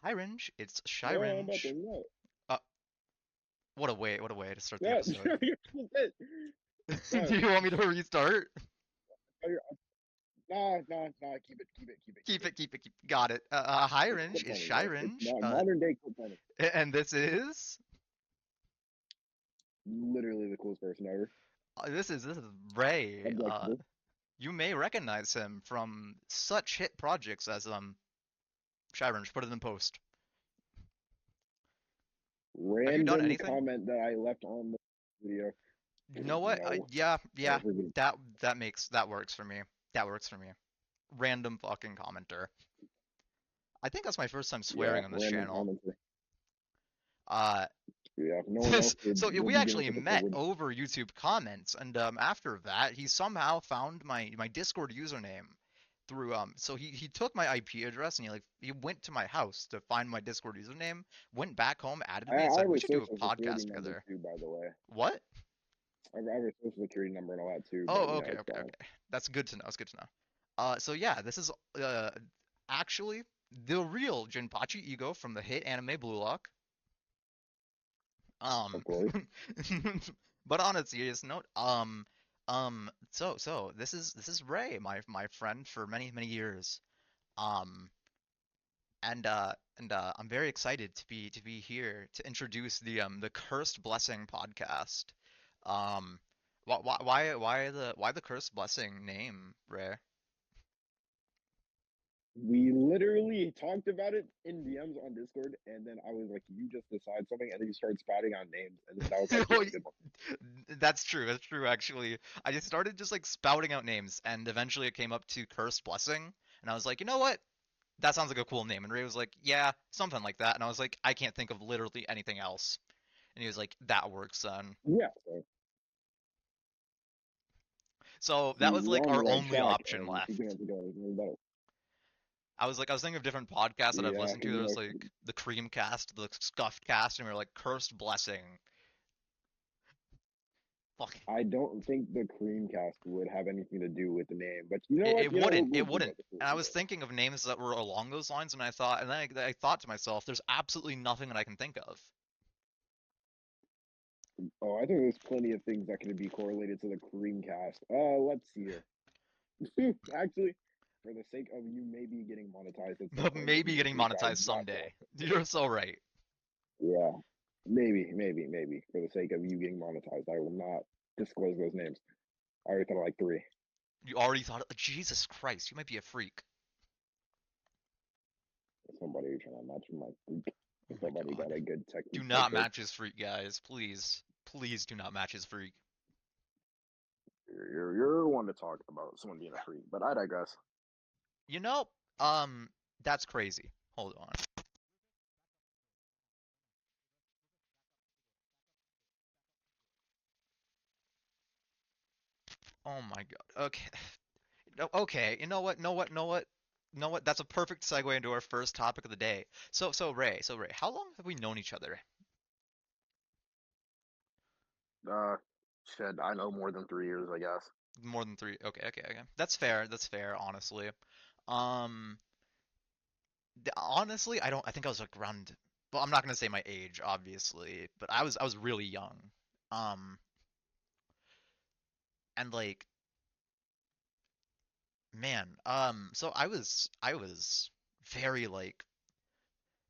Hyrange, it's No, I'm about to Shyrange. know. Uh, what a way to start the Yeah, episode. you're it. No, Do you want me to restart? nah. Keep Keep it. it, keep it, keep it. Got it. It's Hyrange clip is learning, bro. It's Shyrange. modern day clip learning. And this is Literally the coolest person ever. this is Ray. Objective. You may recognize him from such hit projects as Shyrange. Put it in post. Have you done Random anything? comment that I left on the video. You know what? No. Yeah. Forget it. That works for me. That works for me. Random fucking commenter. I think that's my first time Yeah, swearing on this random channel. commenter. Uh, Yeah, if no one else so yeah, would we be given actually such a met privilege. over YouTube comments, and after that, he somehow found my Discord username through so he took my IP address and he went to my house to find my Discord username, went back home, added me, and I said have we a should do social a security podcast number together. too, by the way. What? I have a social security number and all that too, but Oh, you know, okay, it's okay, fine. okay. That's good to know. It's good to know. So yeah, this is actually the real Jinpachi Ego from the hit anime Blue Lock. Of Um, course. but on a serious note, so this is Ray, my friend for many years. Um, and I'm very excited to be here to introduce the Cursed Blessing podcast. Um, why the Cursed Blessing name, Ray? We literally talked about it in DMs on Discord, and then I was like, "You just decide something," and then you started spouting out names, and then I was like, "Yeah, good one." That's true. That's true, actually. I just started just like spouting out names, and eventually it came up to Cursed Blessing, and I was like, you know what? That sounds like a cool name. And Ray was like, yeah, something like that. And I was like, I can't think of literally anything else. And he was like, that works, son. Yeah. So, So that see, was we're like on the our right only track, option and keep left. it together. Better. I was thinking of different podcasts that I've Yeah, listened to. because you There's know, like the Creamcast, the Scuffed Cast, and we are like Cursed Blessing. Fuck. I don't think the Creamcast would have anything to do with the name, but you know It, what? it You know, wouldn't. we'll It keep it. wouldn't. And I was thinking of names that were along those lines, and then I thought to myself, there's absolutely nothing that I can think of. Oh, I think there's plenty of things that could be correlated to the Creamcast. Let's see here. Actually, for the sake of you maybe getting monetized at some But point in the maybe future, getting which I'm monetized not going someday. to consider. You're so right. Yeah, maybe. For the sake of you getting monetized, I will not disclose those names. I already thought of like three. You already thought of Jesus Christ, you might be a freak. Somebody trying to match my freak. Oh my Somebody got god. a good Do technique like not this. match his freak, guys. Please. Please do not match his freak. You're one to talk about someone being a freak, but I digress. You know, um, that's crazy. Hold on. Oh my god. Okay. No, okay. You know what? Know what? That's a perfect segue into our first topic of the day. So Ray, how long have we known each other? Uh, Shit, I know more than 3 years, I guess. More than three. Okay. That's fair. That's fair, honestly. Um, honestly, I don't. I think I was like around. Well, I'm not gonna say my age, obviously, but I was really young. Um, and like, man, so I was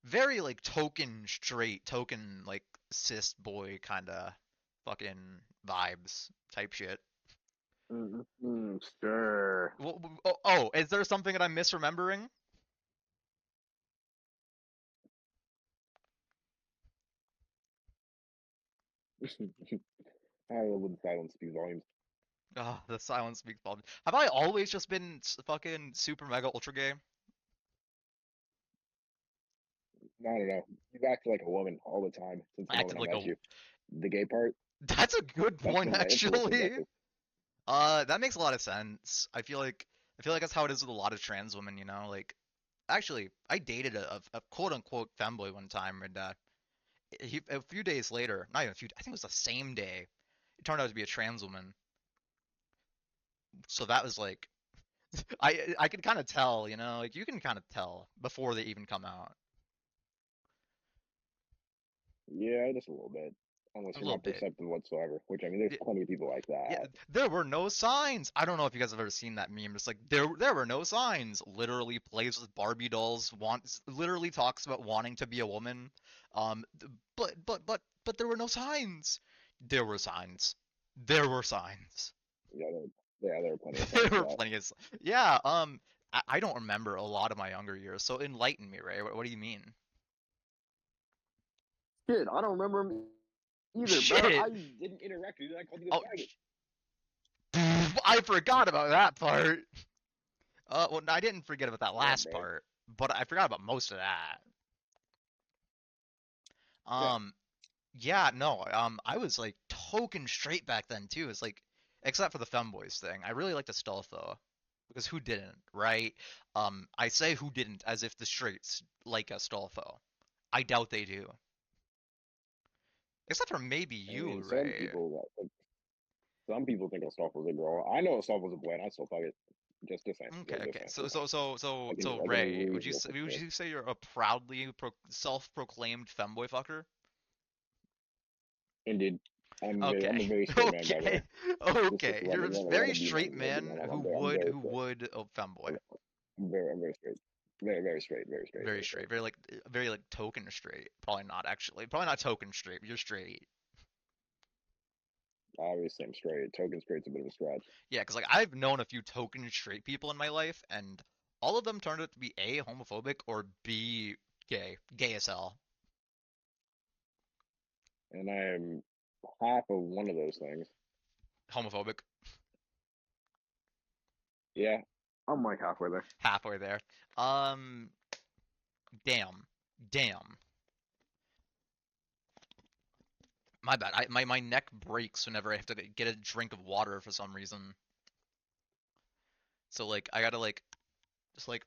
very token straight, token like cis boy kind of fucking vibes type shit. Sure. Is there something that I'm misremembering? I love the silence speaks volumes. Oh, the silence speaks volumes. Have I always just been fucking super mega ultra gay? I don't know. You've acted like a woman all the time since the moment Acted I like met a. you. The gay part, That's a good that's point, been my influence, I actually. guess. That makes a lot of sense. I feel like that's how it is with a lot of trans women, you know. Like, actually, I dated a quote unquote femboy one time, and a few days later, not even a few, I think it was the same day, it turned out to be a trans woman. So that was like, I could kind of tell, you know, like you can kind of tell before they even come out. Yeah, just a little bit. Unless A you're little not bit. perceptive whatsoever, which I mean, there's Yeah, plenty of people like yeah, that. there were no signs. I don't know if you guys have ever seen that meme. It's like there were no signs. Literally plays with Barbie dolls. Wants literally talks about wanting to be a woman. But there were no signs. There were signs. There were signs. Yeah, there are plenty of There signs were for plenty of. Yeah. I don't remember a lot of my younger years. So enlighten me, Ray. What do you mean? that. Shit, I don't remember him either, bro. Shit. I didn't interact with you. I called you Oh, a faggot. I forgot about that part. Well, I didn't forget about that Yeah, last bro. part, but I forgot about most of that. Yeah. Um, yeah, no, I was like token straight back then too. It's like, except for the femboys thing, I really liked Estelle though, because who didn't, right? I say who didn't as if the straights like Astolfo. I doubt they do, except for maybe I you, mean, some Ray. people like, some people think Ostaf was a girl. I know Ostaf was a boy, and I still fuck it. Just saying. Okay, okay. Just So, saying. so, so, so, so, Like in a Ray, reasonable would perspective. you say you're a proudly self-proclaimed femboy fucker? Indeed. I'm Okay, a very straight man, by the way. okay, Just okay. let You're me a let very it be known. straight Let it be man known. I'm very who straight. would femboy. I'm very straight. Very Very straight. straight, very like token straight. Probably not actually. Probably not token straight. But you're straight. Obviously, I'm straight. Token straight's a bit of a stretch. Yeah, because like I've known a few token straight people in my life, and all of them turned out to be A, homophobic, or B, gay as hell. And I am half of one of those things. Homophobic, Yeah, I'm like halfway there. halfway there. Um, damn, damn. My bad. My neck breaks whenever I have to get a drink of water for some reason. So like I gotta like just like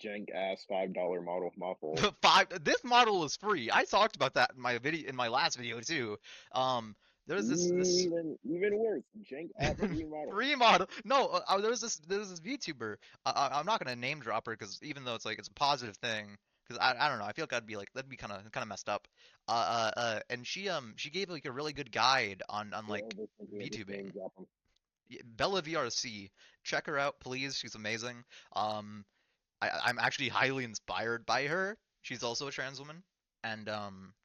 Jank ass $5 model muffle. five. This model is free. I talked about that in my video in my last video too. Um, there's this Even worse, jank ass free model. free model. No, there's this VTuber. I'm not gonna name drop her because even though it's like it's a positive thing. Because I don't know, I feel like that'd be kind of messed up. And she gave like a really good guide on We're like overthinking it. Just name VTubing. drop them. Bella VRC, check her out, please. She's amazing. Um, I'm actually highly inspired by her. She's also a trans woman, and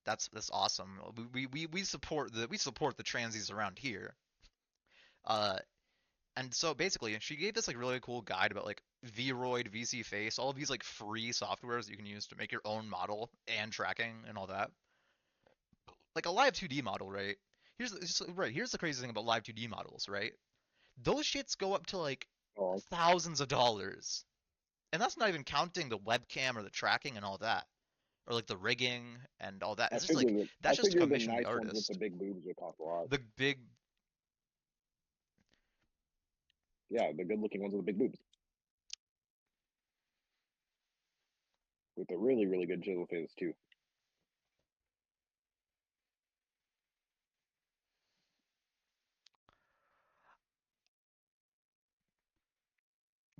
that's awesome. We support the transies around here. Uh, and so basically, she gave this like really cool guide about like Vroid, VC Face, all of these like free softwares you can use to make your own model and tracking and all that. Like a live 2D model, right? Here's the crazy thing about live 2D models, right? Those shits go up to like Oh, thousands of dollars. And that's not even counting the webcam or the tracking and all that, or like the rigging and all that. It's just like I that's just to figured the commission the nice ones with the artist. big boobs would cost a lot. The big, Yeah, the good looking ones with the big boobs. With the really good chisel face too.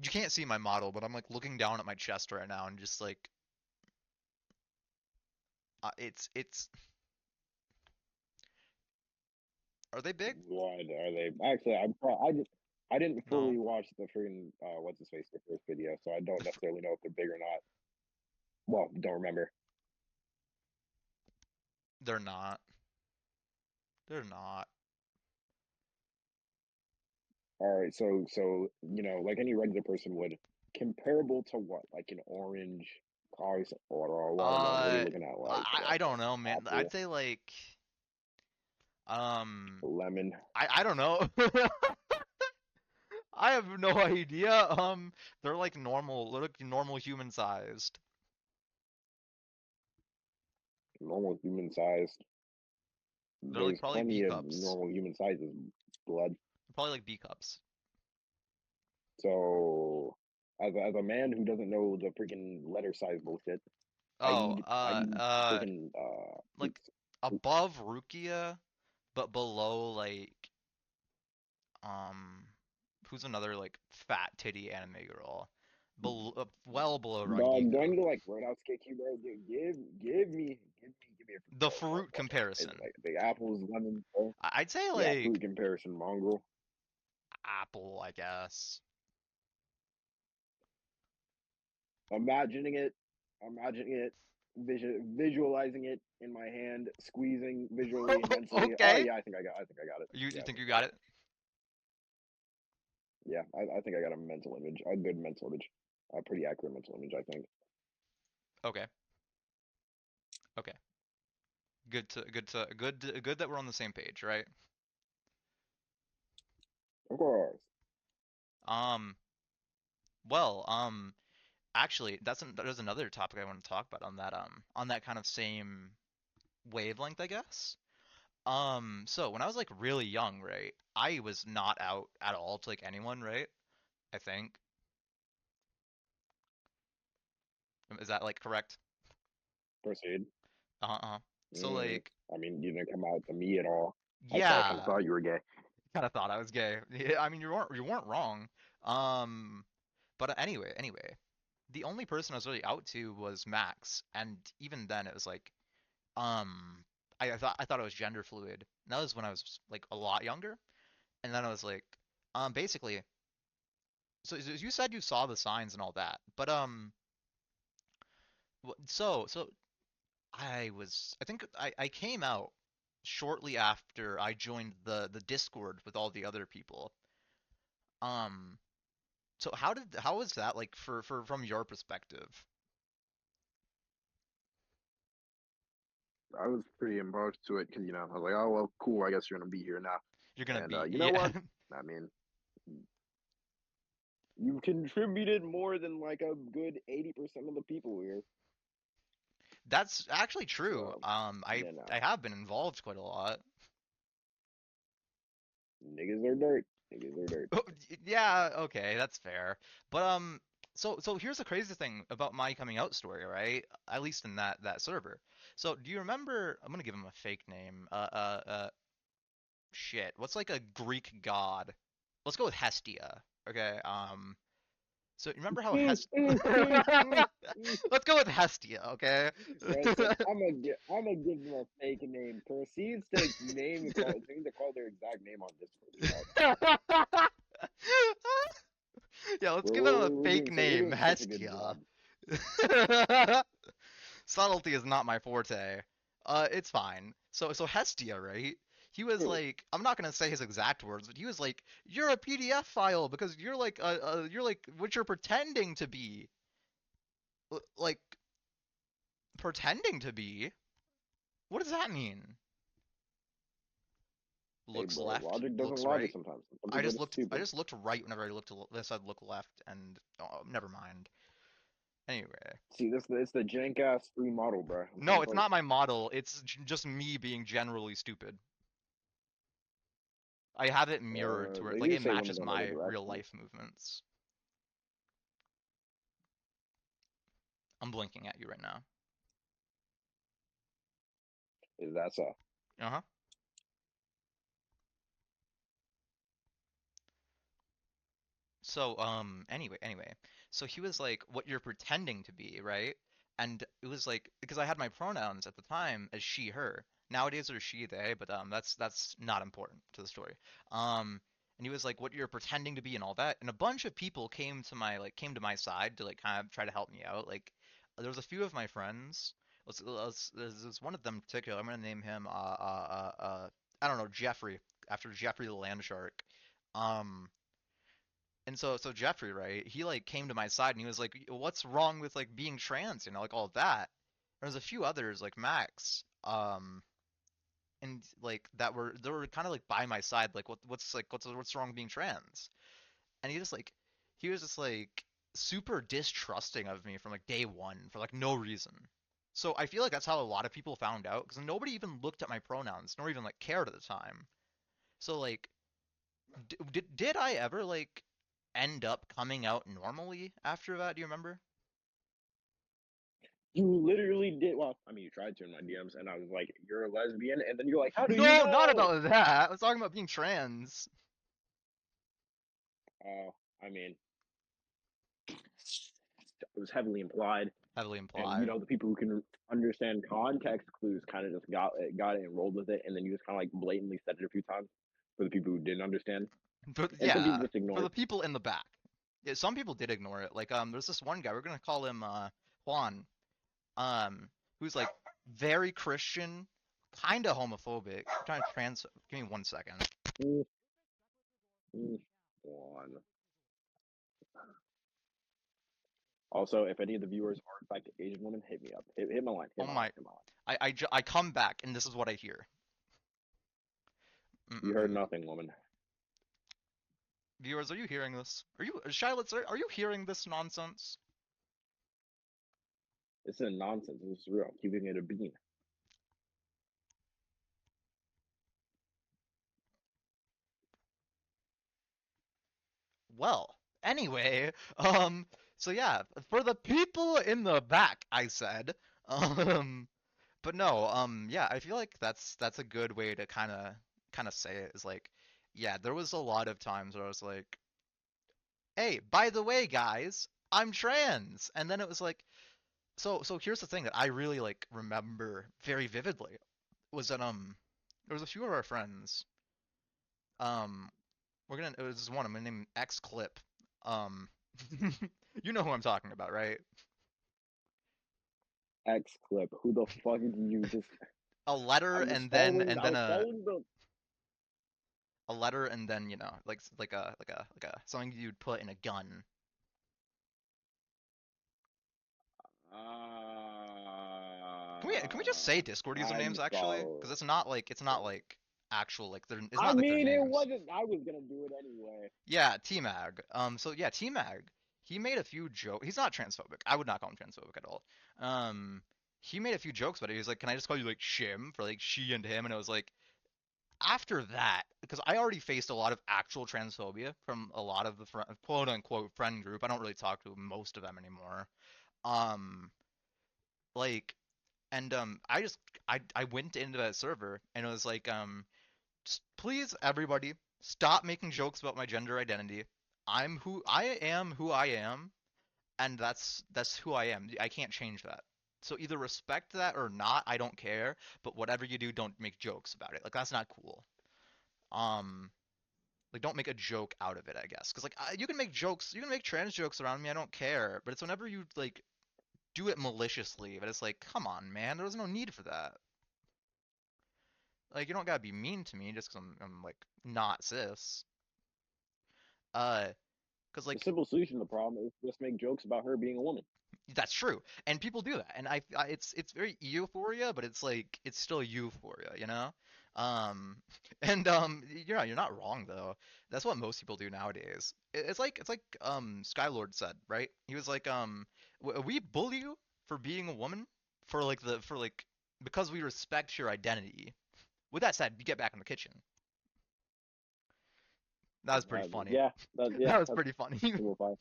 you can't see my model, but I'm like looking down at my chest right now and just like, it's. Are they big? What are they? Actually, I didn't fully No, watch the freaking what's his face the first video, so I don't necessarily know if they're big or not. Well, don't remember. they're not. They're not. All right, you know, like any regular person would, comparable to what? Like an orange cars or a watermelon. What are you Uh, looking at? I don't know, man. I'd Apple, say like, um, lemon. I don't know. I have no idea. They're like normal. They're like normal human sized. Normal human sized. They're like There's probably B plenty of cups. normal human sizes. Blood. Probably like B cups. So, as a man who doesn't know the freaking letter size bullshit, Oh, I need freaking like above Rukia, but below like um, who's another like fat titty anime girl? well below Dog, do I Rungigo. need to like Roadhouse kick you, bro? Give me a fruit, The bro. fruit What is it comparison. like big apples, lemons, bro? I'd say Yeah, like fruit comparison, mongrel. apple, I guess. Imagining it, imagining it, visualizing it in my hand, squeezing visually and mentally. Oh Okay. yeah, I think I got it. You Yeah, I think think you I got got it. it? Yeah, I think I got a mental image, a good mental image, a pretty accurate mental image, I think. Okay. Okay. Good that we're on the same page, right? Of course. Um, well, actually, there's another topic I want to talk about on that kind of same wavelength, I guess. So when I was like really young, right, I was not out at all to like anyone, right? I think. Is that like correct? Proceed. Uh-huh. Uh-huh. So Mm, like, I mean, you didn't come out to me at all. I kind of yeah, thought you were gay. kind of thought I was gay. Yeah, I mean, you weren't wrong. Um, but anyway, the only person I was really out to was Max, and even then it was like, um, I thought it was gender fluid. And that was when I was like a lot younger, and then I was like, basically, so you said you saw the signs and all that, but so I think I came out shortly after I joined the Discord with all the other people. Um, so how was that like for from your perspective? I was pretty imposed to it because I was like, oh well, cool. I guess you're gonna be here now. You're gonna And be you know yeah. what? I mean, you contributed more than like a good 80% of the people here. That's actually true. So I you know, I have been involved quite a lot. niggas are dirt. Niggas are dirt. Yeah, okay, that's fair. But so here's the crazy thing about my coming out story, right? At least in that server. So do you remember? I'm gonna give him a fake name. Shit. What's like a Greek god? Let's go with Hestia. Okay. So you remember how Mm, Hest? mm, mm, mm, mm. Let's go with Hestia. Okay. Bro said, I'm gonna give them a fake name. Proceeds to name and call, need to call their exact name on Discord. Dog. Yeah, let's give him a fake We're name, doing such a good Hestia. job. Subtlety is not my forte. It's fine. So Hestia, right? He was Who? like, I'm not gonna say his exact words, but he was like, "You're a PDF file because you're like what you're pretending to be, like pretending to be. What does that mean? Hey, Looks bro, left, logic doesn't looks logic right. sometimes. Some people are just I stupid. just looked right whenever I said look left, and oh, never mind. Anyway, See, this it's the jank ass free model, bro. I'm trying no, to it's tell you. not my model. It's just me being generally stupid. I have it mirrored to where They like do it say women matches don't know the my real directions. life movements. I'm blinking at you right now. Is that so? Uh-huh. So, anyway. So he was like, what you're pretending to be, right? And it was like, because I had my pronouns at the time as she, her. Nowadays they're she, they, but that's not important to the story. And he was like, what you're pretending to be and all that. And a bunch of people came to my side to like kind of try to help me out. Like, there was a few of my friends. There's one of them in particular. I'm gonna name him, I don't know, Jeffrey, after Jeffrey the Land Shark. Um, and so Jeffrey, right? He like came to my side and he was like, "What's wrong with like being trans? You know, like all of that." There's a few others like Max, and like they were kind of like by my side, like what's wrong with being trans? And he was just like super distrusting of me from like day one for like no reason. So I feel like that's how a lot of people found out because nobody even looked at my pronouns, nor even like cared at the time. So like did I ever like end up coming out normally after that? Do you remember? You literally did. Well, I mean, you tried to in my DMs, and I was like, "You're a lesbian," and then you're like, "How do you No, not know?" about that. I was talking about being trans. Uh, I mean, it was heavily implied, Heavily and implied. the people who can understand context clues kind of just got it and rolled with it, and then you just kind of like blatantly said it a few times for the people who didn't understand, and some Yeah, people just for ignored. the people in the back. Yeah, some people did ignore it. Like there's this one guy, we're gonna call him Juan, um, who's like very Christian, kind of homophobic. I'm trying to trans. Give me 1 second. Mm, one. Also, if any of the viewers are in fact Asian women, hit me up. Hit my line. Hit Oh my line. my, Hit my line. I come back and this is what I hear. You heard Mm-mm-mm. nothing, woman. Viewers, are you hearing this? Are you, Charlotte, are you hearing this nonsense? This isn't nonsense. This is real. I'm keeping it a bean. Well, anyway, so yeah, for the people in the back, I said, um, but no, yeah, I feel like that's a good way to kind of say it is like, yeah, there was a lot of times where I was like, hey, by the way, guys, I'm trans, and then it was like, so here's the thing that I really like remember very vividly was that there was a few of our friends, um, it was one I'm gonna name X Clip, um, you know who I'm talking about, right? X clip. Who the fuck did you just? A letter I was and then following. I was following the. a letter and then like a something you'd put in a gun. Can we just say Discord I'm usernames actually? following. Because it's not like actual like they're it's I not like their mean, it names. wasn't. I was gonna do it anyway. Yeah, T-Mag. So yeah, T-Mag. He made a few jokes. He's not transphobic. I would not call him transphobic at all. Um, he made a few jokes about it. He was like, "Can I just call you like Shim for like she and him?" And it was like, after that, because I already faced a lot of actual transphobia from a lot of the quote unquote friend group. I don't really talk to most of them anymore. Um, like, and I went into that server and it was like, please everybody stop making jokes about my gender identity. Who I am, and that's who I am. I can't change that. So either respect that or not, I don't care. But whatever you do, don't make jokes about it. Like that's not cool. Um, like don't make a joke out of it, I guess. Because like you can make jokes, you can make trans jokes around me. I don't care. But it's whenever you like do it maliciously. But it's like, come on, man. There was no need for that. Like you don't gotta be mean to me just because I'm like not cis. Uh, because The like simple solution to the problem is just make jokes about her being a woman. that's true, and people do that, and it's very euphoria, but it's like it's still euphoria, you know. Um, and you're not wrong though. That's what most people do nowadays. It's like Skylord said, right? He was like we bully you for being a woman for like because we respect your identity. With that said, you get back in the kitchen. That was pretty funny. Yeah, yeah, That was that's pretty funny. simplified.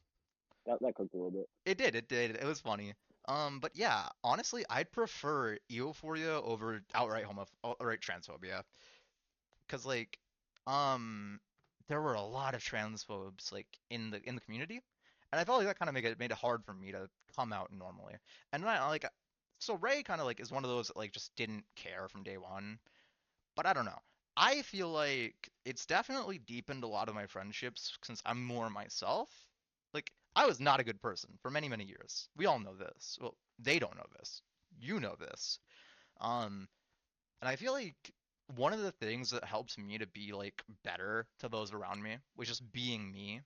That cooked a little bit. It did. It was funny. But yeah, honestly, I'd prefer euphoria over outright transphobia. Cause like, um, there were a lot of transphobes like in the community, and I felt like that kind of made it hard for me to come out normally. And then so Ray kind of like is one of those that like just didn't care from day one. But I don't know. I feel like it's definitely deepened a lot of my friendships since I'm more myself. Like, I was not a good person for many, many years. We all know this. Well, they don't know this. You know this. Um, and I feel like one of the things that helps me to be like better to those around me was just being me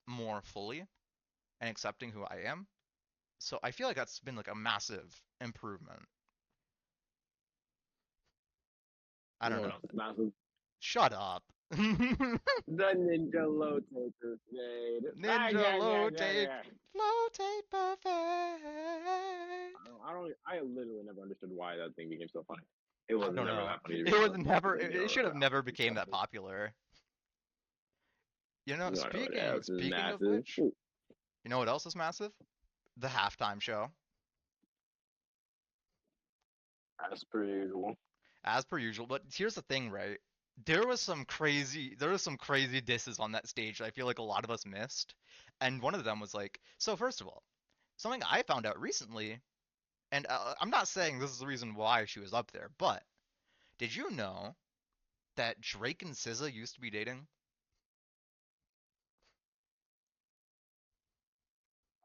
more fully and accepting who I am. So I feel like that's been like a massive improvement. I You don't know, know. it's massive. Shut up. The ninja lotator blade. Ah, Ninja yeah, yeah, low yeah, tape, yeah. low tape perfect. I literally never understood why that thing became so funny. It I was don't never know. that funny to It be was honest. never. The It ninja, should have never became that massive. popular. You know what else is Speaking of massive? which, you know what else is massive? The halftime show. As per usual. As per usual. But here's the thing, right? There was some crazy disses on that stage that I feel like a lot of us missed. And one of them was like, so first of all, something I found out recently, and I'm not saying this is the reason why she was up there, but did you know that Drake and SZA used to be dating?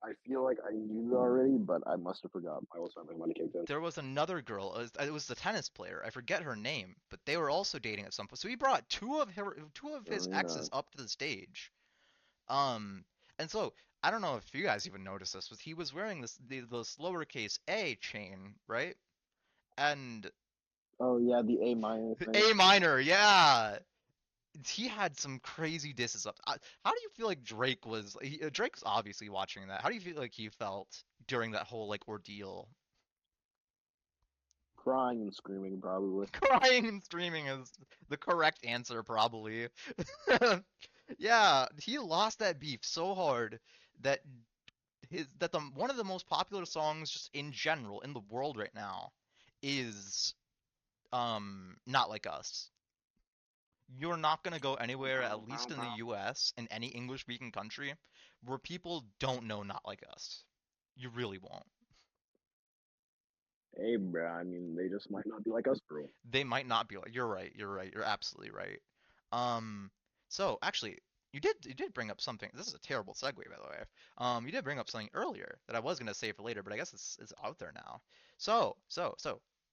I feel like I knew already, but I must have forgot. I was something when it kicked in. There was another girl, it was the tennis player. I forget her name, but they were also dating at some point. So he brought two of his Serena. exes up to the stage. Um, and so I don't know if you guys even noticed this, but he was wearing this lowercase a chain, right? And Oh yeah, the A minor thing. A minor, yeah. He had some crazy disses up. How do you feel like Drake was? Drake's obviously watching that. How do you feel like he felt during that whole like ordeal? Crying and screaming probably. Crying and screaming is the correct answer, probably. Yeah, he lost that beef so hard that the one of the most popular songs just in general in the world right now is Not Like Us. You're not gonna go anywhere, at least in the US, in any English speaking country, where people don't know Not Like Us. You really won't. Hey, bro. I mean, they just might not be like us, bro. They might not be like, you're right, you're absolutely right. Um, so actually, you did bring up something. This is a terrible segue, by the way. You did bring up something earlier that I was gonna save for later, but I guess it's out there now. So,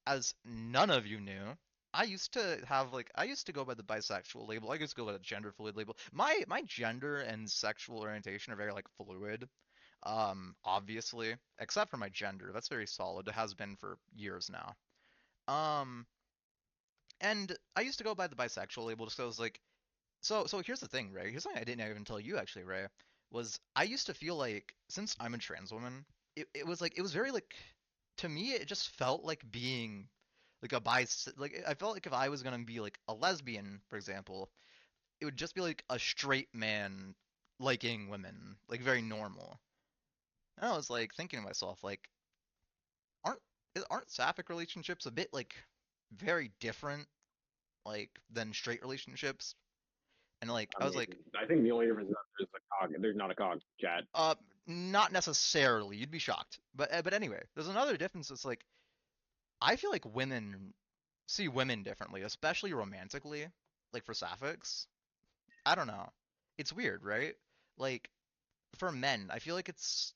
as none of you knew, I used to go by the bisexual label. I used to go by the gender fluid label. My gender and sexual orientation are very like fluid. Obviously, except for my gender, that's very solid. It has been for years now. Um, and I used to go by the bisexual label just 'cause I was like, so here's the thing, Ray. Here's something I didn't even tell you actually, Ray. Was I used to feel like since I'm a trans woman, it was like it was very like to me it just felt like being like a like I felt like if I was gonna be like a lesbian, for example, it would just be like a straight man liking women, like very normal. And I was like thinking to myself, like, aren't aren't sapphic relationships a bit like very different like than straight relationships? And like I I was mean, like, I think the only difference is that there's a cog. There's not a cog, chat. uh, not necessarily. You'd be shocked. But anyway, there's another difference. It's like I feel like women see women differently, especially romantically. Like for sapphics, I don't know. It's weird, right? Like for men, I feel like it's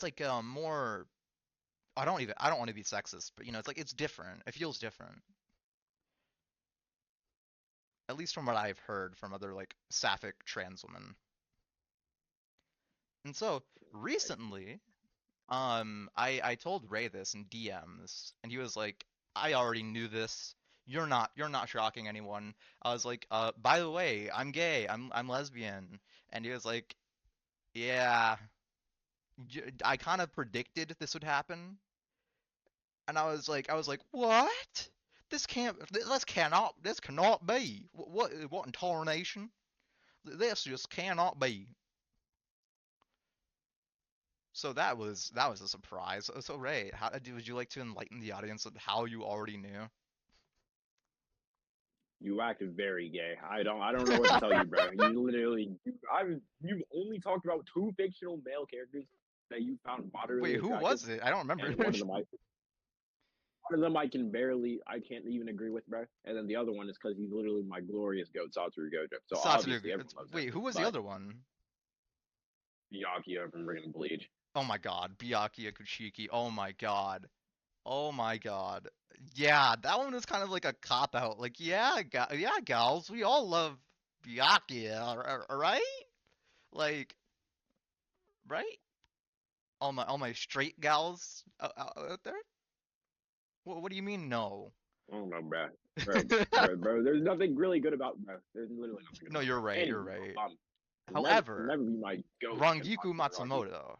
like more. I don't want to be sexist, but it's like it's different. It feels different, at least from what I've heard from other like sapphic trans women. And so recently, I told Ray this in DMs, and he was like, I already knew this. You're not shocking anyone. I was like, by the way, I'm gay. I'm lesbian. And he was like, yeah, I kind of predicted this would happen. And I was like, what? This cannot be. What in tarnation? This just cannot be. So that was a surprise. So Ray, would you like to enlighten the audience of how you already knew? You acted very gay. I don't know what to tell you, bro. You literally, you've only talked about two fictional male characters that you found Wait, moderately who attractive, was it? I don't remember. and one of them I can't even agree with, bro. And then the other one is because he's literally my glorious goat, Satoru Gojo. So Satoru. obviously everyone loves him. Wait, who was the But other one? Byakuya from Bringing Bleach. Oh my God, Byakuya Kuchiki. Oh my God. Oh my God. Yeah, that one was kind of like a cop out. Like, yeah, yeah, gals, we all love Byakuya, right? Like, right? All my straight gals out there. What do you mean no? I don't know, bro. Bro. There's nothing really good about bro. There's literally nothing good No, about you're bro. right. You're Anyway, right. will However, never be my goat in my Rangiku hierarchy. Matsumoto.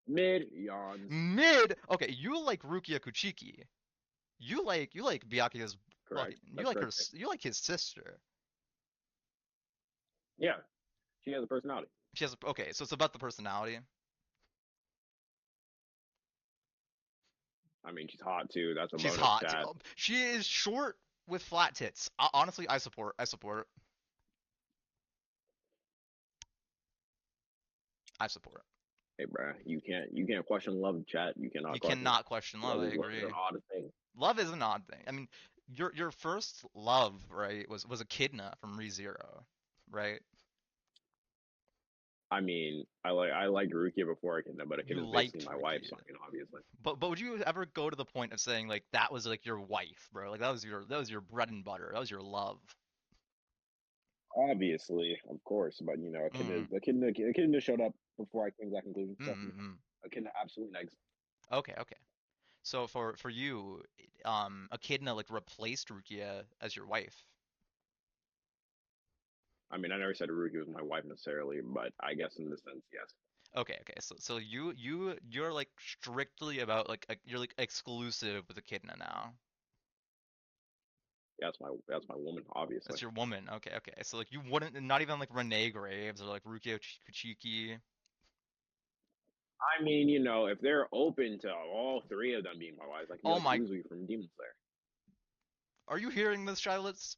Mid yawns. Mid. Okay, you like Rukia Kuchiki. You like Byakuya's Correct. fucking. You That's like her. correct. You like his sister. Yeah, she has a personality. She has. Okay, so it's about the personality. I mean, she's hot too. That's a She's bonus, hot. chat. She is short with flat tits. Honestly, I support. I support. I support. Hey, bruh, you can't question love, chat. You You cannot question it. cannot question love. I Love is an agree. odd thing. Love is an odd thing. I mean, your first love, right, was Echidna from ReZero, right? I mean, I liked Rukia before Echidna, but You Echidna is basically liked my wife, Rukia. so I mean, obviously. But would you ever go to the point of saying like that was like your wife, bro? Like that was your bread and butter. That was your love. Obviously, of course, but Mm. Echidna showed up before I came to that conclusion. Trust me, Mm-mm-mm. Echidna absolutely next. Okay, okay. So for you, Echidna like replaced Rukia as your wife. I mean, I never said Rukia was my wife necessarily, but I guess in this sense, yes. Okay, okay. So you're like strictly about like you're like exclusive with Echidna now. Yeah, that's my woman, obviously. That's your woman. Okay, okay. So like you wouldn't not even like Renee Graves or like Rukia Kuchiki. I mean, if they're open to all three of them being my wives, I can be Oh like my, Uzui from Demon Slayer. are you hearing this, Charlotte?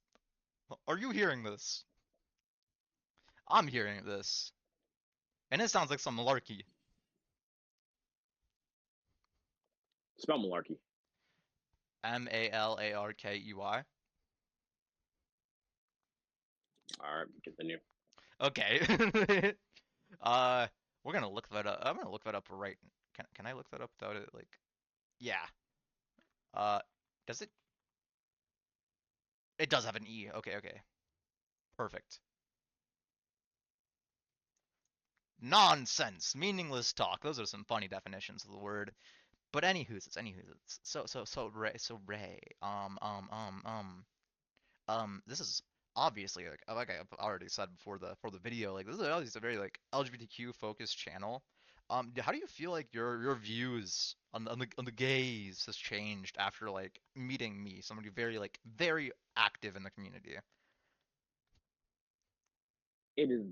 Are you hearing this? I'm hearing this. And it sounds like some malarkey. Spell malarkey. Malarkey. All right, continue. Okay. uh, we're gonna look that up. I'm gonna look that up right. Can I look that up without it? Like, yeah. Uh, does it? It does have an E. Okay, okay. Perfect. Nonsense, meaningless talk. Those are some funny definitions of the word. But anywho's. So Ray. This is obviously like I've already said before the video, like this is obviously a very like LGBTQ focused channel. How do you feel like your views on the gays has changed after like meeting me, somebody very like very active in the community? It is.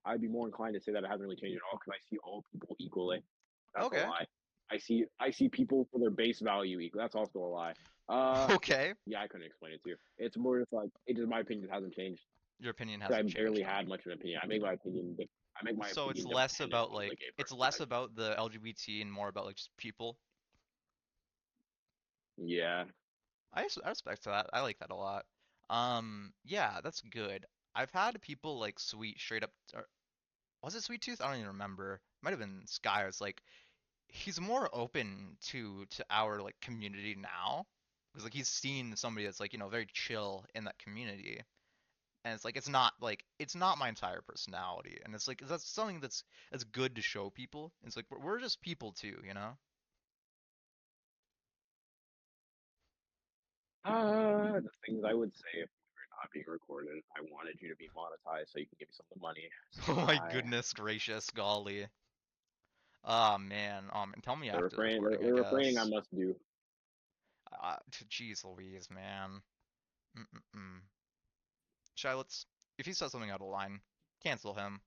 I'd be more inclined to say that it hasn't really changed at all because I see all people equally. That's a Okay, lie. I see people for their base value equal. That's also a lie. Uh, okay. yeah, I couldn't explain it to you. It's more just like it just my opinion hasn't changed. Your opinion 'Cause I hasn't barely changed, huh? had much of an opinion. I make my So opinion dependent on the gay it's person. less about the LGBT and more about like just people. Yeah, I respect that. I like that a lot. Yeah, that's good. I've had people like Sweet straight up, or was it Sweet Tooth? I don't even remember. Might have been Sky. It's like he's more open to our like community now because like he's seen somebody that's like very chill in that community, and it's like it's not my entire personality, and it's like that's something that's good to show people. It's like we're just people too, you know? the things I would say if we were not being recorded. I wanted you to be monetized so you can give me some of the money. So Oh my I goodness gracious, golly. Oh man, and tell me the after the refrain recording, I the refraining I guess. must do. Jeez Louise, man. Mm-mm-mm. Let's, if he says something out of line, cancel him.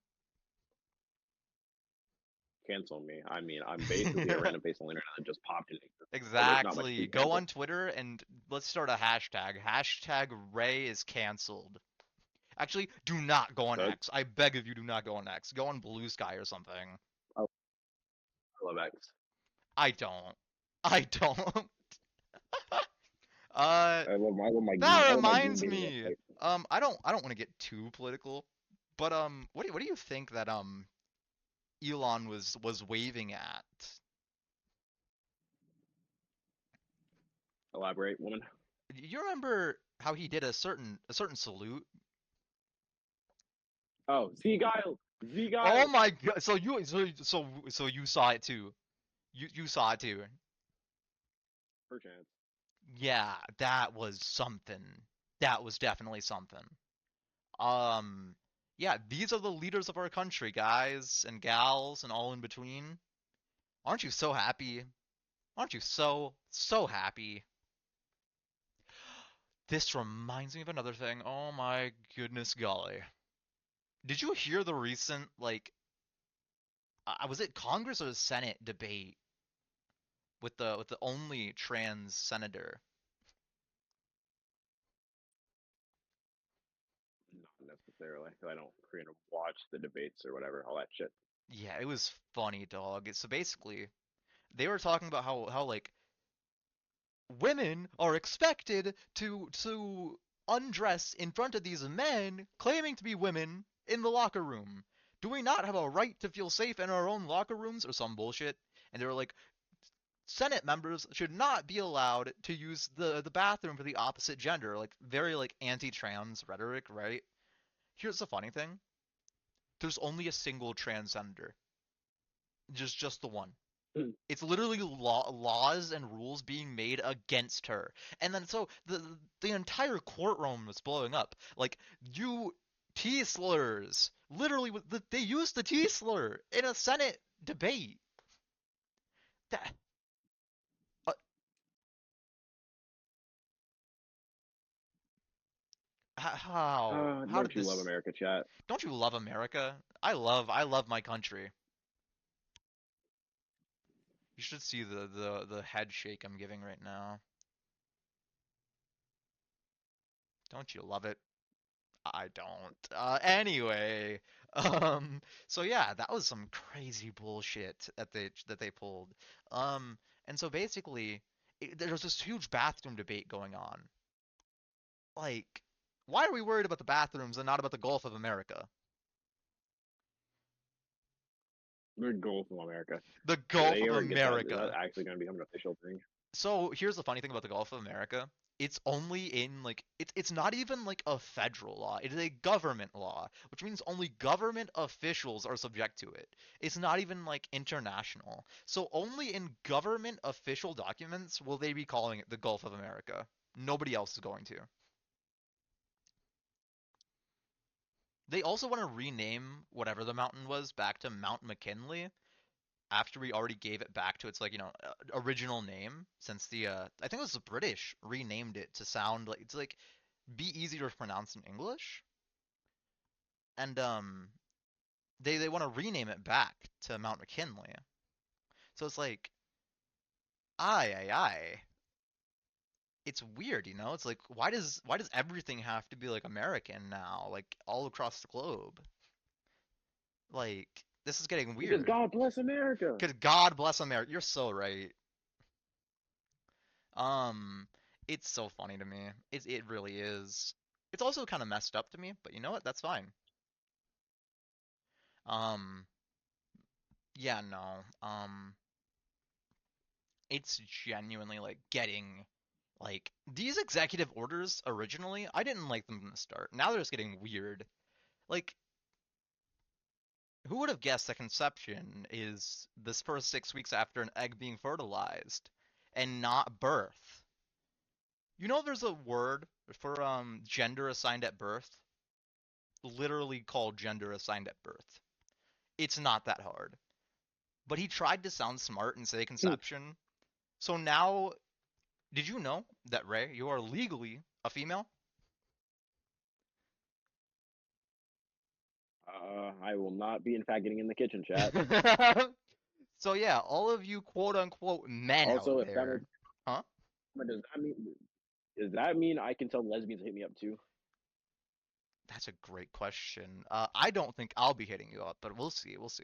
Cancel me. I mean, I'm basically a random face on the internet that just popped in existence. So there's not much to Exactly. Go cancel. on Twitter and let's start a hashtag. Hashtag Ray is canceled. Actually, do not go on So X. I beg of you, do not go on X. Go on Blue Sky or something. I love X. I don't. I don't. uh, that I love my green reminds baby me. website. I don't want to get too political, but what do you think that Elon was waving at? Elaborate, woman. You remember how he did a certain salute? Oh, Seagull! Oh Seagull! my god! So you saw it too. You saw it too. Perchance. Yeah, that was something. That was definitely something. Um, yeah, these are the leaders of our country, guys and gals and all in between. Aren't you so happy? Aren't you so happy? This reminds me of another thing. Oh my goodness golly. Did you hear the recent like was it Congress or the Senate debate with the only trans senator? Not necessarily, 'cause I don't Korean to watch the debates or whatever, all that shit. Yeah, it was funny, dog. So basically, they were talking about how like women are expected to undress in front of these men claiming to be women in the locker room. Do we not have a right to feel safe in our own locker rooms or some bullshit? And they were like, Senate members should not be allowed to use the bathroom for the opposite gender, like very like anti-trans rhetoric, right? Here's the funny thing: there's only a single transgender, just the one. Hmm. It's literally laws and rules being made against her, and then so the entire courtroom was blowing up. Like you T slurs, literally, they used the T slur in a Senate debate. That uh, how did Don't you love this? America, chat? Don't you love America? I love my country. You should see the head shake I'm giving right now. Don't you love it? I don't. Anyway, so yeah, that was some crazy bullshit that they pulled. Um, and so basically, there was this huge bathroom debate going on. Like, why are we worried about the bathrooms and not about the Gulf of America? The Gulf of America. The If Gulf they of ever get that, is that America. actually going to become an official thing? So here's the funny thing about the Gulf of America. It's only in like it's not even like a federal law. It is a government law, which means only government officials are subject to it. It's not even like international. So only in government official documents will they be calling it the Gulf of America. Nobody else is going to. They also want to rename whatever the mountain was back to Mount McKinley after we already gave it back to its like original name since the I think it was the British renamed it to sound like it's like be easier to pronounce in English, and they want to rename it back to Mount McKinley. So it's like I it's weird, you know? It's like why does everything have to be like American now, like all across the globe? Like this is getting Because weird. God bless America. Cause God bless America. You're so right. Um, it's so funny to me. It really is. It's also kind of messed up to me, but you know what? That's fine. Um, yeah, no. It's genuinely like getting like these executive orders originally, I didn't like them from the start. Now they're just getting weird. Like, who would have guessed that conception is this first 6 weeks after an egg being fertilized and not birth? You know, there's a word for gender assigned at birth, literally called gender assigned at birth. It's not that hard. But he tried to sound smart and say Hmm. conception. So now, did you know that Ray, you are legally a female? I will not be, in fact, getting in the kitchen, chat. So yeah, all of you quote unquote men out Also, if that there, were, huh? does that mean I can tell lesbians to hit me up too? That's a great question. I don't think I'll be hitting you up, but we'll see. We'll see.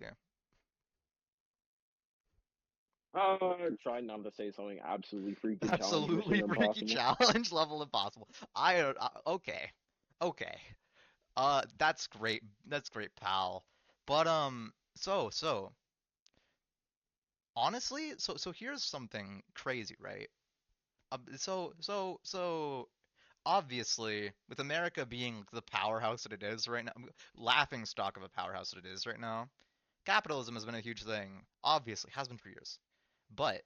Try not to say something absolutely freaky, challenge, mission Absolutely freaky impossible. challenge level impossible. Okay, okay. That's great. That's great, pal. But so honestly, so here's something crazy, right? So obviously, with America being the powerhouse that it is right now, laughing stock of a powerhouse that it is right now, capitalism has been a huge thing. Obviously, has been for years. But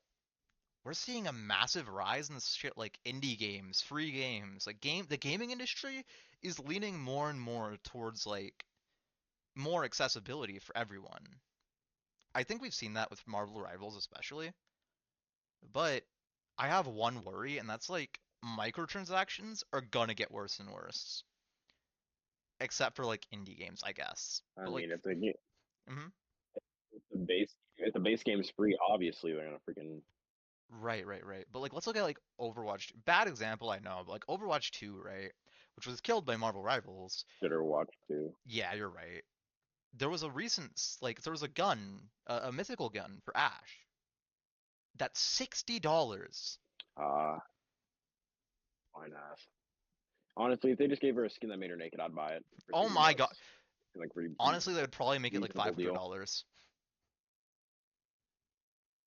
we're seeing a massive rise in this shit like indie games, free games. Like the gaming industry is leaning more and more towards like more accessibility for everyone. I think we've seen that with Marvel Rivals especially. But I have one worry, and that's like microtransactions are gonna get worse and worse. Except for like indie games, I guess. I But like, mean, mhm. if the base game's free, obviously they're gonna freaking. Right. But like, let's look at like Overwatch. Bad example, I know, but like Overwatch 2, right? which was killed by Marvel Rivals. Consider watch too. Yeah, you're right. There was a recent there was a gun, a mythical gun for Ash that's $60. Uh, fine ass. Honestly, if they just gave her a skin that made her naked, I'd buy it for Oh 60 my god. bucks. Like pretty Honestly, they would probably make it like reasonable deal.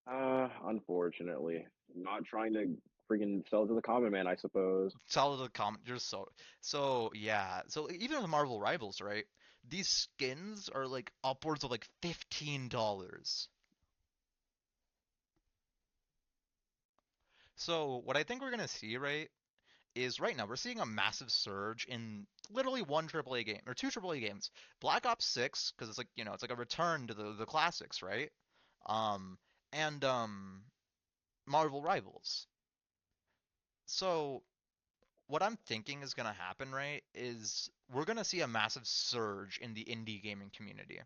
$500. Unfortunately, not trying to freaking sell to the common man, I suppose. Solid comment. You're so yeah. So even with Marvel Rivals, right? These skins are like upwards of like $15. So what I think we're gonna see, right, is right now we're seeing a massive surge in literally one AAA game or two AAA games. Black Ops 6, because it's like, it's like a return to the classics, right? Um, and Marvel Rivals. So what I'm thinking is gonna happen, right, is we're gonna see a massive surge in the indie gaming community.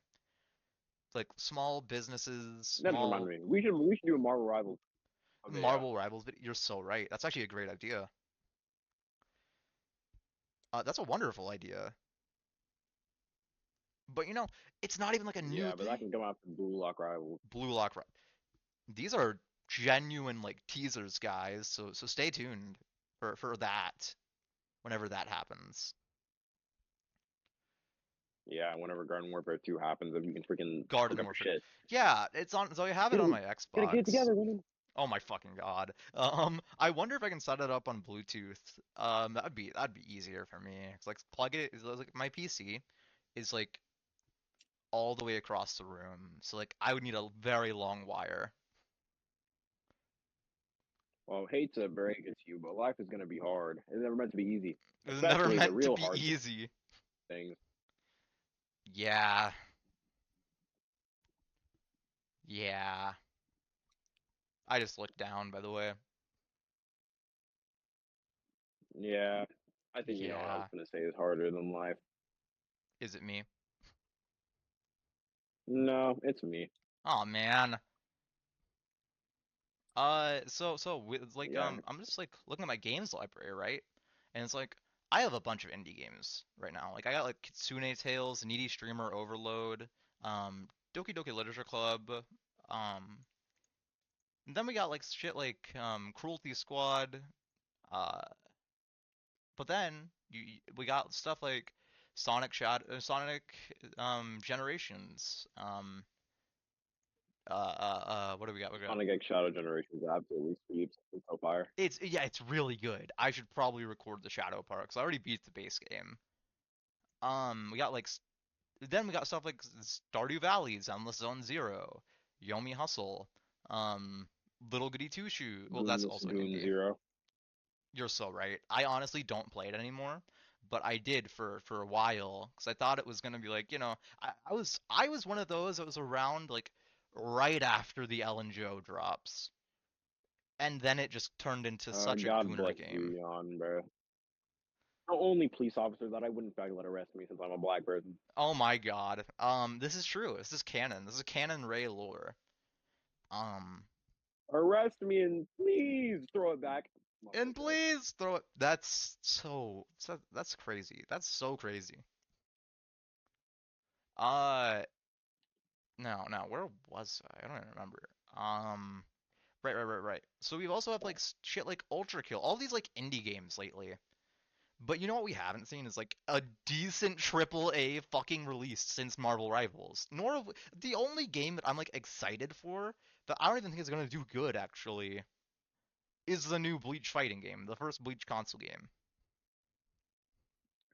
Like small businesses, That just reminded small me. We should do a Marvel Rivals of a Marvel Rivals, but you're so right. That's actually a great idea. That's a wonderful idea. But it's not even like a new yeah, but that can come out from Blue Lock Rivals. Blue Lock. These are genuine like teasers, guys. So stay tuned for that whenever that happens. Yeah, whenever Garden Warfare 2 happens, if you can freaking hook Garden up your Warfare. shit. Yeah, it's on. So I have it Get on it, my get it Xbox. together, women. Oh my fucking god. I wonder if I can set it up on Bluetooth. That'd be easier for me. It's like plug it. It's like my PC is like all the way across the room, so like I would need a very long wire. Well, hate to break it to you, but life is gonna be hard. It's never meant to be easy, It was never especially the meant to real be hard easy. things. Yeah, yeah. I just looked down, by the way. Yeah, I think you know what I was Yeah. gonna say is harder than life. Is it me? No, it's me. Oh man. It's like Yeah, I'm just like looking at my games library, right? And it's like I have a bunch of indie games right now. Like I got like Kitsune Tales, Needy Streamer Overload, Doki Doki Literature Club, um, and then we got like shit like Cruelty Squad, uh, but then we got stuff like Sonic Generations, what do we got? We got Sonic X Shadow Generation is absolutely sweeps. It's so fire. it's really good. I should probably record the Shadow part because I already beat the base game. We got like then we got stuff like Stardew Valley, Endless Zone Zero, Yomi Hustle, um, Little Goody Two Shoe. Well, that's Goon also an Goon indie. Zero. You're so right. I honestly don't play it anymore, but I did for a while because I thought it was gonna be like, I was one of those that was around like right after the Ellen Joe drops, and then it just turned into such a God gooner bless game. you, Jan, bro. The only police officer that I wouldn't in fact let arrest me since I'm a black person. Oh my god. This is true. This is canon. This is canon Ray lore. Um, Arrest me and please throw it back. and Okay. please throw it. That's crazy. That's so crazy. Uh, no, where was I? I don't even remember. Um, right. So we also have like shit like Ultra Kill, all these like indie games lately. But you know what we haven't seen is like a decent triple A fucking release since Marvel Rivals. The only game that I'm like excited for that I don't even think is gonna do good actually is the new Bleach fighting game, the first Bleach console game.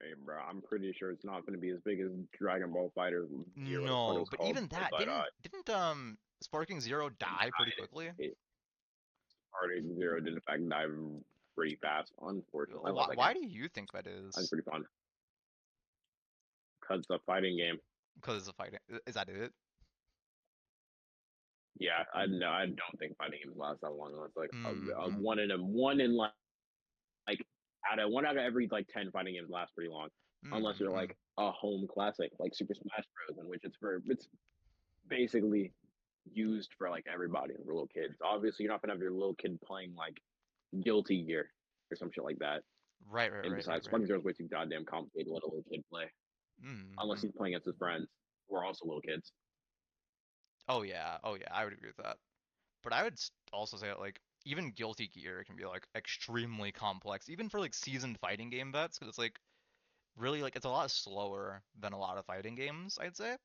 Hey, bro, I'm pretty sure it's not going to be as big as Dragon Ball Fighter Zero, the fuck it No, was but called. even that But didn't Sparking Zero die pretty quickly? Starting Zero did in fact die pretty fast, unfortunately. I love that Why game. do you think that That's is? pretty fun. Cause it's a fighting game. Because it's a fighting. Is that it? Yeah, I no, I don't think fighting games last that long. It's like a Mm-hmm. one in like one out of every like 10 fighting games last pretty long, unless you're Mm-hmm. like a home classic like Super Smash Bros, in which it's basically used for like everybody and for little kids. Obviously, you're not gonna have your little kid playing like Guilty Gear or some shit like that. Right, right, And right, right, besides, right. Fucking Zero is way too goddamn complicated to let a little kid play. Unless Mm-hmm. he's playing against his friends, who are also little kids. Oh yeah, I would agree with that. But I would also say that like even Guilty Gear can be like extremely complex, even for like seasoned fighting game vets, because it's like really like it's a lot slower than a lot of fighting games, I'd say.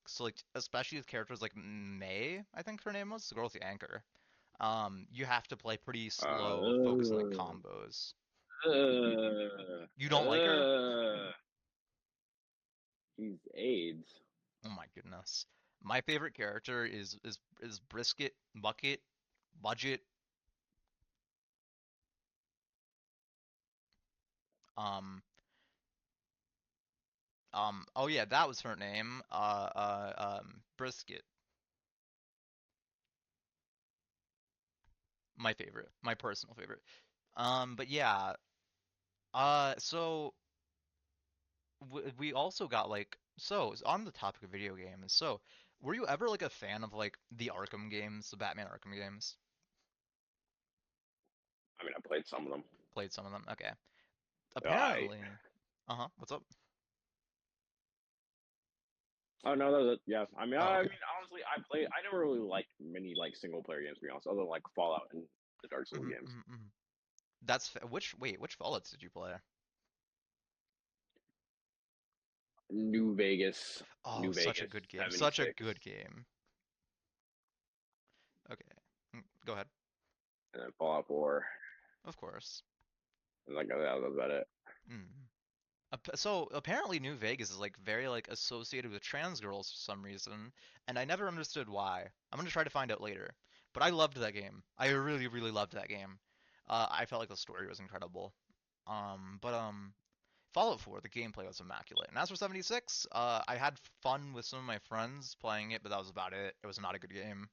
So like especially with characters like May, I think her name was, the girl with the anchor. You have to play pretty slow, focus on like Uh, combos. uh, You don't like her? uh, he's AIDS. Oh my goodness. My favorite character is Brisket, Bucket, Budget. Um, oh yeah, that was her name. Brisket. My favorite, my personal favorite. But yeah. So we also got like on the topic of video games. So, were you ever like a fan of like the Arkham games, the Batman Arkham games? I mean, I played some of them. Played some of them. Okay. I Apparently. Uh-huh. What's up? Oh no, yeah. Oh, I okay. mean, honestly, I play. I never really liked many like single player games, to be honest, other than like Fallout and the Dark Souls hmm games. hmm hmm which Fallouts did you play? New Vegas, Oh, New such a Vegas, good game. Such a 76, good game. Okay. Go ahead. and then Fallout 4, Of course. and like that was about it. Mm. So apparently New Vegas is like very like associated with trans girls for some reason, and I never understood why. I'm gonna try to find out later. But I loved that game. I really, really loved that game. I felt like the story was incredible. But Fallout 4, the gameplay was immaculate. And as for 76, I had fun with some of my friends playing it, but that was about it. It was not a good game.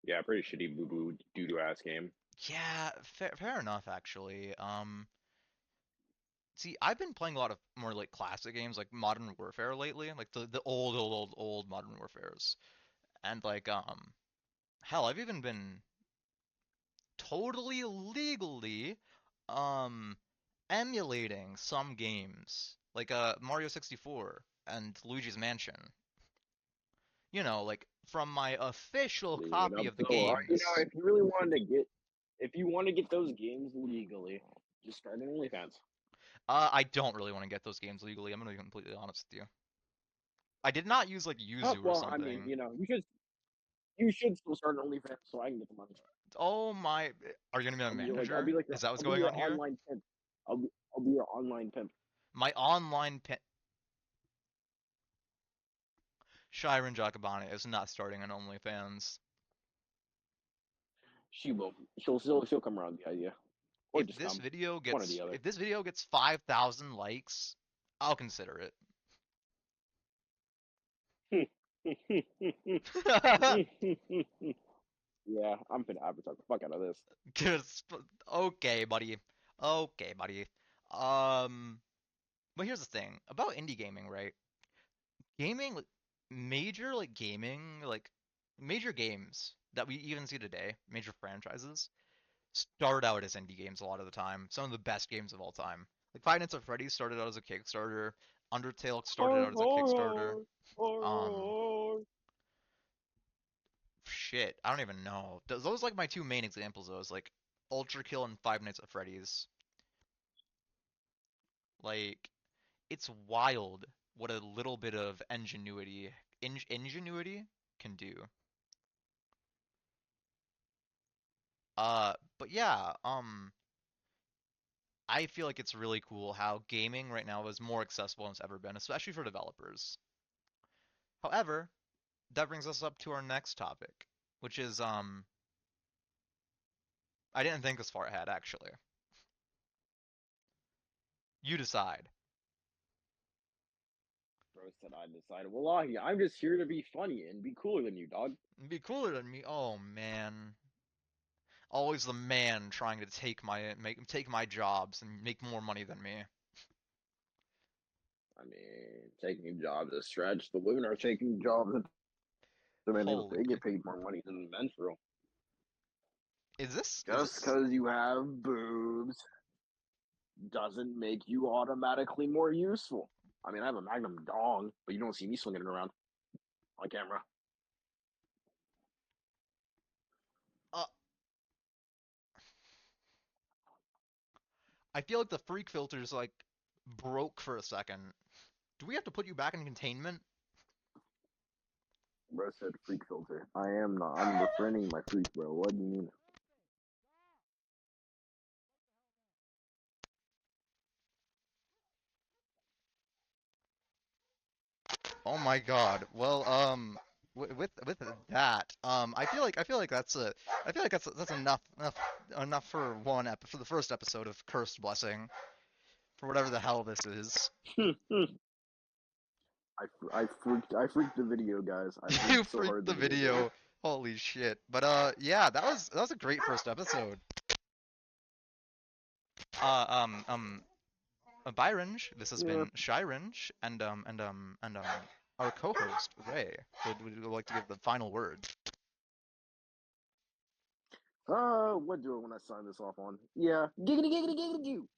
Yeah, pretty shitty boo boo doo doo ass game. Yeah, fair enough actually. See, I've been playing a lot of more like classic games like Modern Warfare lately, like the old Modern Warfares. And like hell, I've even been totally legally um emulating some games like Mario 64 and Luigi's Mansion. You know, like from my official Leaving it copy up of the so hard. You know, games. if you really wanted to get, if you want to get those games legally, just start an OnlyFans. I don't really want to get those games legally. I'm gonna be completely honest with you. I did not use like Oh Yuzu or well, I mean, something. you should still start an OnlyFans so I can get the money. Oh my, are you gonna be a I'll be manager? like your, Is that what's I'll be going your on here? online pimp. I'll be your online pimp. My online pin Shiren Jakabane is not starting an OnlyFans. She will. She'll come around the idea, or just come. One or the other. If this video gets 5,000 likes, I'll consider Yeah, I'm finna advertise the fuck out of this. it. Okay, buddy. Okay, buddy. Um, but here's the thing about indie gaming, right? Gaming, like, major like gaming, like major games that we even see today, major franchises, start out as indie games a lot of the time. Some of the best games of all time. Like Five Nights at Freddy's started out as a Kickstarter. Undertale started out as a Kickstarter. Um, shit, I don't even know. Those like my two main examples. Those like Ultra Kill and Five Nights at Freddy's. Like it's wild what a little bit of ingenuity can do. But yeah, I feel like it's really cool how gaming right now is more accessible than it's ever been, especially for developers. However, that brings us up to our next topic, which is I didn't think this far ahead actually. You decide. Bro said I decided. Wallahi, I'm just here to be funny and be cooler than you, dog. Be cooler than me. Oh man. Always the man trying to take my jobs and make more money than me. I mean, taking jobs is a stretch. The women are taking jobs. I mean, they Holy. get paid more money than the men for real. Is Just this? because you have boobs doesn't make you automatically more useful. I mean, I have a Magnum dong, but you don't see me swinging it around on camera. Uh, I feel like the freak filter's like broke for a second. Do we have to put you back in containment? Bro said freak filter. I am not. I'm refraining my freak, bro. What do you mean? Oh my God. Well, with that, I feel like that's enough for for the first episode of Cursed Blessing for whatever the hell this is. I freaked the video, guys. I You freaked so freaked hard the the video broke. video. Holy shit. But yeah, that was a great first episode. Uh, um, um, Byronge, this has Yeah. been Shyringe, and our co-host Ray would like to give the final word. What do I want to sign this off on? Yeah. Giggity giggity giggity goo.